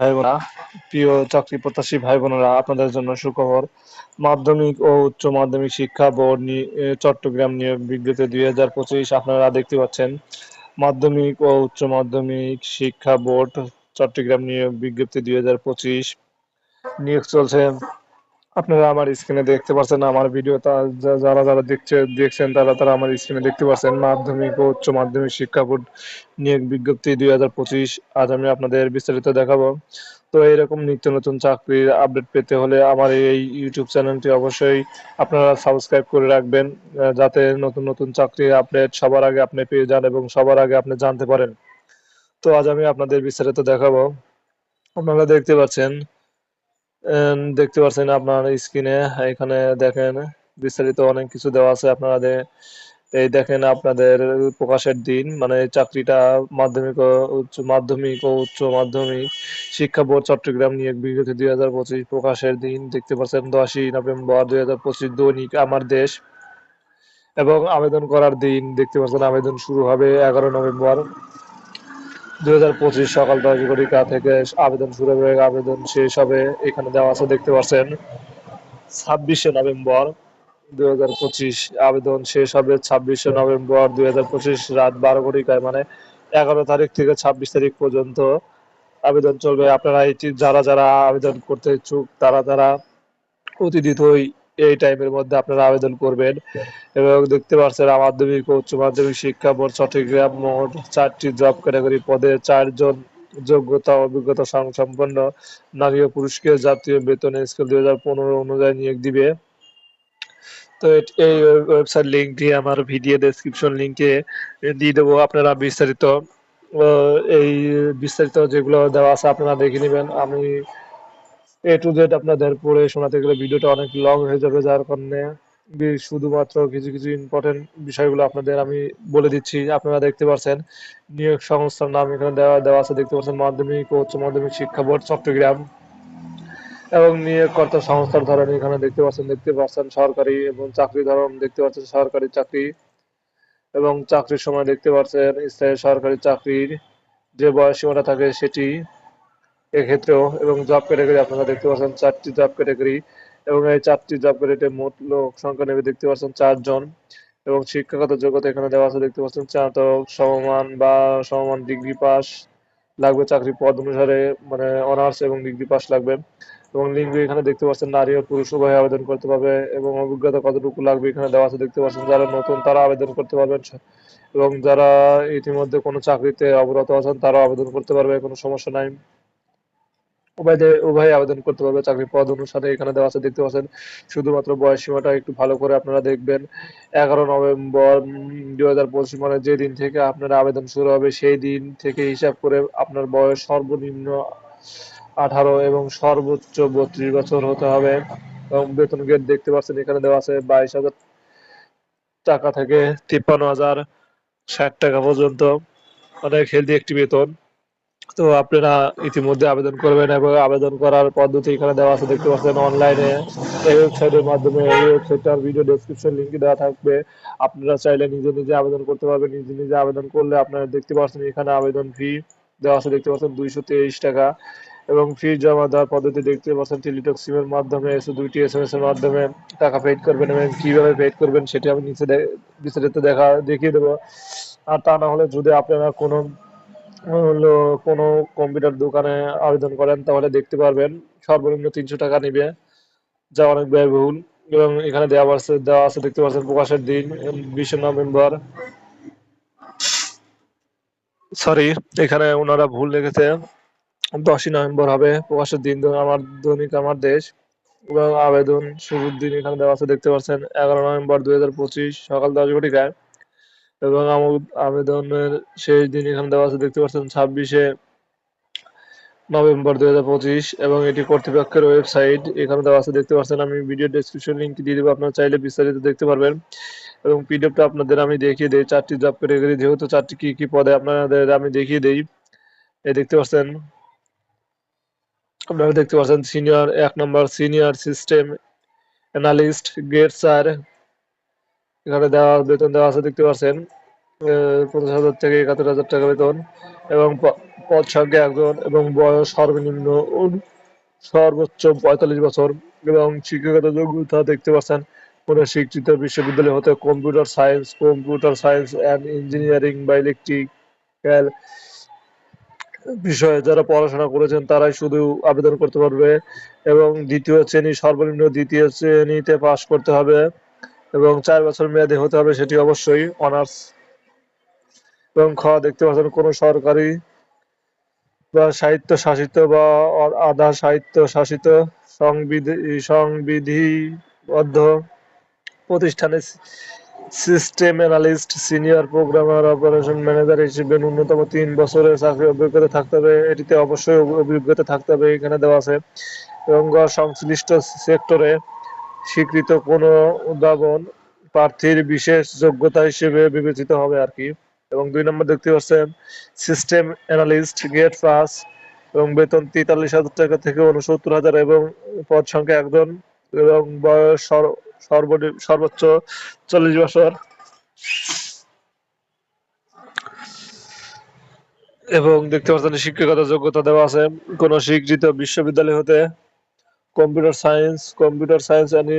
ভাই বোনেরা, প্রিয় চাকরি প্রত্যাশী ভাই বোনেরা, আপনাদের জন্য সুখবর। মাধ্যমিক ও উচ্চ মাধ্যমিক শিক্ষা বোর্ড চট্টগ্রাম নিয়োগ বিজ্ঞপ্তি 2025 আপনারা দেখতে পাচ্ছেন। মাধ্যমিক ও উচ্চ মাধ্যমিক শিক্ষা বোর্ড চট্টগ্রাম নিয়োগ বিজ্ঞপ্তি 2025 নিয়োগ চলছে। আপনারা আমার স্ক্রিনে দেখতে পাচ্ছেন, আমার ভিডিওটা যারা যারা দেখছেন তারা তারা আমার স্ক্রিনে দেখতে পাচ্ছেন। মাধ্যমিক ও উচ্চ মাধ্যমিক শিক্ষা বোর্ড নিয়োগ বিজ্ঞপ্তি 2025 আজ আমি আপনাদের বিস্তারিত দেখাবো। তো এরকম নিত্য নতুন চাকরির আপডেট পেতে হলে আমার এই ইউটিউব চ্যানেলটি অবশ্যই আপনারা সাবস্ক্রাইব করে রাখবেন, যাতে নতুন নতুন চাকরির আপডেট সবার আগে আপনি পেয়ে যান এবং সবার আগে আপনি জানতে পারেন। তো আজ আমি আপনাদের বিস্তারিত দেখাবো। আপনারা দেখতে পাচ্ছেন আপনার স্ক্রিনে। এখানে দেখেন বিস্তারিত অনেক কিছু দেওয়া আছে। আপনারা এই দেখেন আপনাদের প্রকাশের দিন, মানে এই চাকরিটা মাধ্যমিক ও উচ্চ মাধ্যমিক শিক্ষা বোর্ড চট্টগ্রাম নিয়োগ বিজ্ঞপ্তি 2025 প্রকাশের দিন দেখতে পাচ্ছেন 10ই নভেম্বর 2025 দৈনিক আমার দেশ। এবং আবেদন করার দিন দেখতে পাচ্ছেন, আবেদন শুরু হবে 11 নভেম্বর 2025 সকাল 10 ঘটিকা থেকে আবেদন শুরু হবে, আবেদন শেষ হবে এখানে দেওয়া আছে দেখতে পাচ্ছেন 26শে নভেম্বর 2025। আবেদন শেষ হবে 26শে নভেম্বর 2025 রাত 12 ঘটিকায়, মানে 11 তারিখ থেকে 26 তারিখ পর্যন্ত আবেদন চলবে। আপনারা এটি যারা যারা আবেদন করতে ইচ্ছুক তারা তারা অতি দ্রুতই এই টাইমের মধ্যে আপনারা আবেদন করবেন। এবং দেখতে পাচ্ছেন মাধ্যমিক ও উচ্চ মাধ্যমিক শিক্ষা বোর্ড চট্টগ্রাম মোট 4টি জব ক্যাটাগরি পদে 4 জন যোগ্যতা অভিজ্ঞতা সম্পন্ন নারী ও পুরুষকে জাতীয় বেতন স্কেল 2015 অনুযায়ী নিয়োগ দিবে। তো এই ওয়েবসাইট লিঙ্কটি আমার ভিডিও ডেসক্রিপশন লিঙ্কে দিয়ে দেবো। আপনারা এই বিস্তারিত যেগুলো দেওয়া আছে আপনারা দেখে নেবেন। আমি A to Z আপনাদের পড়ে শোনাতে গেলে ভিডিওটা অনেক লং হয়ে যাবে, যার কারণে শুধুমাত্র কিছু কিছু ইম্পর্টেন্ট বিষয়গুলো আপনাদের আমি বলে দিচ্ছি। আপনারা দেখতে পাচ্ছেন নিয়োগ সংস্থার নাম এখানে দেওয়া দেওয়া আছে দেখতে পাচ্ছেন, মাধ্যমিক ও উচ্চ মাধ্যমিক শিক্ষা বোর্ড চট্টগ্রাম। এবং নিয়োগকর্তা সংস্থার ধরন এখানে দেখতে পাচ্ছেন সরকারি, এবং চাকরি ধরন দেখতে পাচ্ছেন সরকারি চাকরি। এবং চাকরির সময় দেখতে পাচ্ছেন স্থায়ী সরকারি চাকরির যে বয়সসীমাটা থাকে সেটি এক্ষেত্রেও। এবং জব ক্যাটাগরি আপনারা দেখতে পাচ্ছেন 4টি জব ক্যাটাগরি, এবং এই 4টি জব ক্যাটাগরিতে মোট লোক সংখ্যা নেবে দেখতে পাচ্ছেন 4 জন। এবং শিক্ষাগত যোগ্যতা এখানে দেওয়া আছে দেখতে পাচ্ছেন স্নাতক সমমান বা সমমান ডিগ্রি পাস লাগবে চাকরি পদ অনুসারে, মানে অনার্স এবং ডিগ্রি পাস লাগবে। এবং লিঙ্গ এখানে দেখতে পাচ্ছেন নারী ও পুরুষ উভয় আবেদন করতে পারবে। এবং অভিজ্ঞতা কতটুকু লাগবে এখানে দেওয়া আছে দেখতে পাচ্ছেন, যারা নতুন তারা আবেদন করতে পারবেন, এবং যারা ইতিমধ্যে কোনো চাকরিতে অবরত আছেন তারাও আবেদন করতে পারবে, কোনো সমস্যা নাই। উভয় আবেদন করতে পারবে চাকরির পদ অনুসারে এখানে দেওয়া আছে দেখতে পাচ্ছেন। শুধুমাত্র বয়স সীমাটা একটু ভালো করে আপনারা দেখবেন। 11 নভেম্বর 2025, মানে যে দিন থেকে আপনার আবেদন শুরু হবে সেই দিন থেকে হিসাব করে আপনার বয়স সর্বনিম্ন 18 এবং সর্বোচ্চ 32 বছর হতে হবে। এবং বেতন গ্রেড দেখতে পাচ্ছেন এখানে দেওয়া আছে 22,000 টাকা থেকে 53,060 টাকা পর্যন্ত, অনেক হেলদি একটি বেতন। তো আপনারা ইতিমধ্যে আবেদন করবেন, এবং আবেদন করার পদ্ধতি এখানে দেওয়া আছে দেখতে পাচ্ছেন অনলাইনে এই ওয়েবসাইটের মাধ্যমে। এই ওয়েবসাইটটার ভিডিও ডেসক্রিপশন লিঙ্ক দেওয়া থাকবে। আপনারা চাইলে নিজে নিজে আবেদন করতে পারবেন। নিজে নিজে আবেদন করলে আপনারা দেখতে পাচ্ছেন এখানে আবেদন ফি দেওয়া আছে দেখতে পাচ্ছেন 223 টাকা। এবং ফি জমা দেওয়ার পদ্ধতি দেখতে পাচ্ছেন টেলিটক সিমের মাধ্যমে 2টি SMS এর মাধ্যমে টাকা পেড করবেন, এবং কিভাবে পেড করবেন সেটি আমি নিচে বিস্তারিত দেখিয়ে দেবো। আর তা না হলে যদি আপনারা হলো কোনো কম্পিউটার দোকানে আবেদন করেন তাহলে দেখতে পারবেন সর্বনিম্ন 300 টাকা নিবে, যা অনেক ব্যয়বহুল। এবং এখানে দেওয়া আছে দেখতে পাচ্ছেন প্রকাশের দিন 20 নভেম্বর, সরি এখানে ওনারা ভুল লিখেছে, 10ই নভেম্বর হবে প্রকাশের দিন দৈনিক আমার দেশ। এবং আবেদন শুরুর দিন এখানে দেওয়া আছে দেখতে পাচ্ছেন 11 নভেম্বর 2025 সকাল 10 ঘটিকায়। এবং আবেদনের শেষ দিন এখানে দেওয়া আছে দেখতে পাচ্ছেন 26শে নভেম্বর 2025। এবং এটি কর্তৃপক্ষের ওয়েবসাইট এখানে দেওয়া আছে দেখতে পাচ্ছেন। আমি ভিডিও ডেসক্রিপশন লিঙ্ক দিয়ে দেবো, আপনারা চাইলে বিস্তারিত দেখতে পারবেন। এবং পিডিএফটা আপনাদের আমি দেখিয়ে দিই 4টি জব ক্যাটাগরি, যেহেতু 4টি কি কি পদে আপনাদের আমি দেখিয়ে দিই। এই দেখতে পাচ্ছেন, আপনারা দেখতে পাচ্ছেন সিনিয়র 1 নম্বর সিনিয়র সিস্টেম অ্যানালিস্ট গ্রেড 4, এখানে বেতন দেওয়া আছে দেখতে পাচ্ছেন 50,000 থেকে 71,000 টাকা বেতন এবং পদ সংখ্যা একজন এবং বয়স সর্বনিম্ন সর্বোচ্চ 45 বছর এবং শিক্ষাগত যোগ্যতা দেখতে পাচ্ছেন কোনো স্বীকৃত বিশ্ববিদ্যালয় হতে কম্পিউটার সায়েন্স অ্যান্ড ইঞ্জিনিয়ারিং বা ইলেকট্রিক্যাল বিষয়ে যারা পড়াশোনা করেছেন তারাই শুধু আবেদন করতে পারবে এবং সর্বনিম্ন দ্বিতীয় শ্রেণীতে পাশ করতে হবে এবং 4 বছর মেয়াদী হতে হবে, সেটি অবশ্যই অনার্স। এবং দেখতে পাচ্ছেন কোনো সরকারি বা স্বায়ত্তশাসিত বা আধা স্বায়ত্তশাসিত সংবিধিবদ্ধ প্রতিষ্ঠানে system analyst, senior programmer, operation manager হিসেবে ন্যূনতম 3 বছরের চাকরি অভিজ্ঞতা থাকতে হবে। এটিতে অবশ্যই অভিজ্ঞতা থাকতে হবে, এখানে দেওয়া আছে। এবং সংশ্লিষ্ট সেক্টরে স্বীকৃত কোনো উদ্ভাবন প্রার্থীর বিশেষ যোগ্যতা হিসেবে বিবেচিত হবে আর কি। এবং 2 নম্বর দেখতে পাচ্ছেন সিস্টেম অ্যানালিস্ট গ্রেড পাস এবং বেতন 43,000 টাকা থেকে 69,000 এবং পদ সংখ্যা একজন এবং বয়স সর্বোচ্চ 40 বছর এবং দেখতে পাচ্ছেন শিক্ষাগত যোগ্যতা দেওয়া আছে কোন স্বীকৃত বিশ্ববিদ্যালয় হতে কম্পিউটার সায়েন্স অ্যান্ড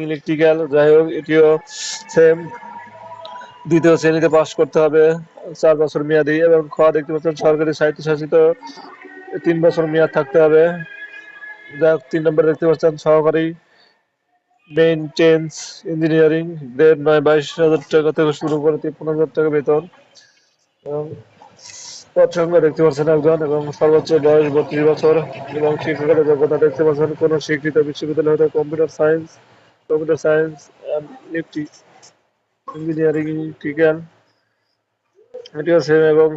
ইলেকট্রিক্যাল যাই হোক এটিও সেম দ্বিতীয় শ্রেণীতে পাশ করতে হবে 4 বছর মেয়াদী এবং দেখতে পাচ্ছেন সরকারি স্বায়ত্তশাসিত 3 বছর মেয়াদ থাকতে হবে। যাই হোক 3 নম্বর দেখতে পাচ্ছেন সহকারী মেইনটেন্স ইঞ্জিনিয়ারিং গ্রেড 9 22,000 টাকা থেকে শুরু করে 53,000 টাকা বেতন এবং পদ সংখ্যা দেখতে পাচ্ছেন একজন এবং সর্বোচ্চ বয়স 32 বছর এবং শিক্ষাগত যোগ্যতা দেখতে পাচ্ছেন কোন স্বীকৃত বিশ্ববিদ্যালয় হতে computer science and engineering electrical এটিও সেম এবং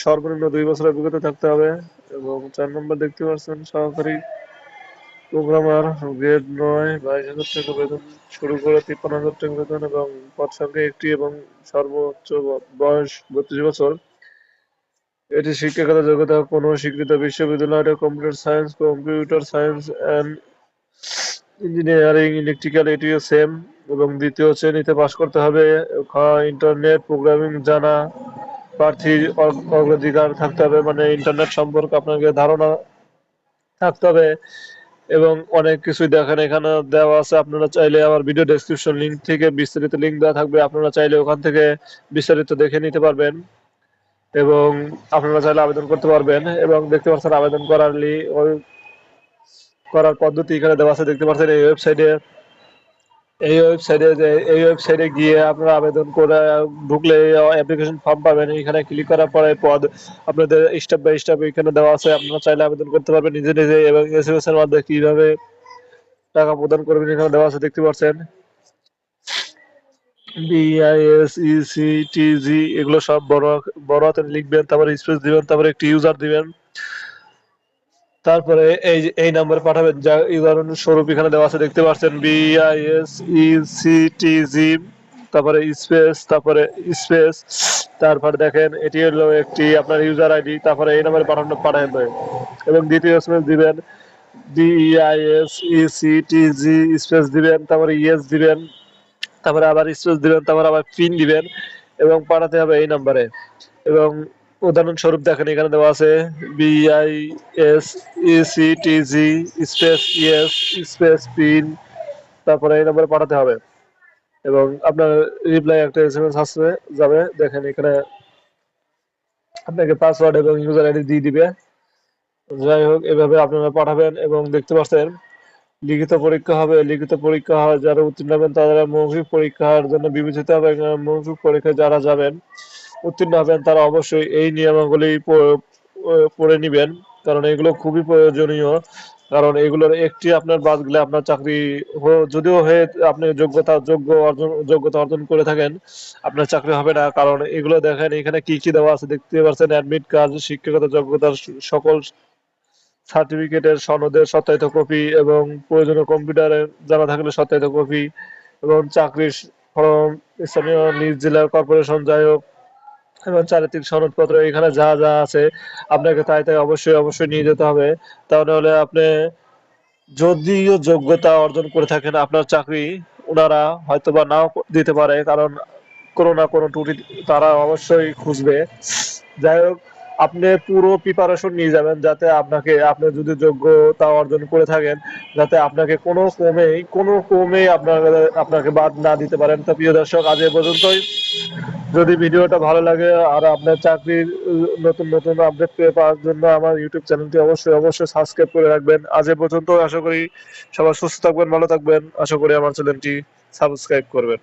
সর্বনিম্ন 2 বছর অভিজ্ঞতা থাকতে হবে। এবং 4 নম্বর দেখতে পাচ্ছেন সহকারী প্রোগ্রামার গ্রেড 9 22,000 টাকা বেতন শুরু করে 53,000 টাকা বেতন এবং পদ সংখ্যা একটি এবং সর্বোচ্চ বয়স 32 বছর। এটি শিক্ষাগত যোগ্যতা কোনো স্বীকৃত বিশ্ববিদ্যালয় computer science and engineering electrical এটিও সেম এবং দ্বিতীয় শ্রেণীতে পাশ করতে হবে। ইন্টারনেট প্রোগ্রামিং জানা প্রার্থীর অগ্রাধিকার থাকতে হবে, মানে ইন্টারনেট সম্পর্কে আপনাকে ধারণা থাকতে হবে এবং অনেক কিছুই দেখেন এখানে দেওয়া আছে। আপনারা চাইলে আমার ভিডিও ডেসক্রিপশন লিঙ্ক থেকে বিস্তারিত লিঙ্ক দেওয়া থাকবে, আপনারা চাইলে ওখান থেকে বিস্তারিত দেখে নিতে পারবেন এবং আপনারা চাইলে আবেদন করতে পারবেন। এবং দেখতে পাচ্ছেন আবেদন করার পদ্ধতি এখানে দেওয়া আছে, দেখতে পাচ্ছেন এই ওয়েবসাইটে গিয়ে আপনারা আবেদন করে ঢুকলে অ্যাপ্লিকেশন ফর্ম পাবেন। এখানে ক্লিক করার পরে আপনাদের স্টেপ বাই স্টেপ এখানে দেওয়া আছে, আপনারা চাইলে আবেদন করতে পারবেন নিজে নিজে এবং এসএমএস এর মাধ্যমে কিভাবে টাকা প্রদান করবেন এখানে দেওয়া আছে, দেখতে পাচ্ছেন BISECTG এগুলো সব বড় হাতে লিখবেন, তারপরে স্পেস দিবেন, তারপরে একটি ইউজার দিবেন, তারপরে এই নাম্বারে পাঠাবেন যা উদাহরণস্বরূপ এখানে দেওয়া আছে, দেখতে পাচ্ছেন BISECTG তারপরে স্পেস তারপরে দেখেন এটি হলো একটি আপনার ইউজার আইডি, তারপরে এই নাম্বারে পাঠাবেন এবং দ্বিতীয় এসএমএস দিবেন BISECTG স্পেস দিবেন, তারপরে ইয়েস দিবেন, তারপরে আবার স্পেস দিবেন, তারপরে আবার পিন দিবেন এবং পাঠাতে হবে এই নাম্বারে। এবং উদাহরণস্বরূপ দেখেন এখানে দেওয়া আছে BISECTG space yes space pin, তারপরে এই নাম্বারে পাঠাতে হবে এবং আপনার রিপ্লাই একটা এসএমএস আসবে যাবে। দেখেন এখানে আপনাকে পাসওয়ার্ড এবং ইউজার আইডি দিয়ে দিবে। যাই হোক এভাবে আপনারা পাঠাবেন এবং দেখতে পাচ্ছেন লিখিত পরীক্ষা হবে। যারা উত্তীর্ণ হবেন তারা মৌখিক পরীক্ষার জন্য বিবেচিত হবে। মৌখিক পরীক্ষায় যারা যাবেন উত্তীর্ণ হবেন তারা অবশ্যই এই নিয়মাবলী পড়ে নেবেন, কারণ এগুলো খুবই প্রয়োজনীয়। কারণ এগুলোর একটি আপনার বাদ গেলে আপনার চাকরি যদিও হয়ে আপনি যোগ্যতা অর্জন করে থাকেন আপনার চাকরি হবে না। কারণ এগুলো দেখেন এখানে কি কি দেওয়া আছে, দেখতে পাচ্ছেন অ্যাডমিট কার্ড, শিক্ষাগত যোগ্যতার সকল সার্টিফিকেটের সনদের সত্যায়িত কপি এবং প্রয়োজনীয় কম্পিউটারে জানা থাকলে সত্যায়িত কপি এবং চাকরির ফর্ম, স্থানীয় নিজ জেলার কর্পোরেশন যাই হোক এবং চারিত্রিক সনদপত্র এখানে যা যা আছে আপনাকে তাই অবশ্যই নিয়ে যেতে হবে। তাহলে আপনি যদিও যোগ্যতা অর্জন করে থাকেন আপনার চাকরি ওনারা হয়তো বা নাও দিতে পারে, কারণ কোনো না কোনো ত্রুটি তারা অবশ্যই খুঁজবে। যাই হোক, আপনি পুরো প্রিপারেশন নিয়ে যাবেন, যাতে আপনি যদি যোগ্যতা অর্জন করে থাকেন, যাতে আপনাকে কোনো ক্রমেই আপনাকে বাদ না দিতে পারেন। তো প্রিয় দর্শক, আজ এ পর্যন্তই। যদি ভিডিওটা ভালো লাগে আর আপনার চাকরির নতুন নতুন আপডেট পাওয়ার জন্য আমার ইউটিউব চ্যানেলটি অবশ্যই সাবস্ক্রাইব করে রাখবেন। আজ এ পর্যন্ত। আশা করি সবাই সুস্থ থাকবেন, ভালো থাকবেন। আশা করি আমার চ্যানেলটি সাবস্ক্রাইব করবেন।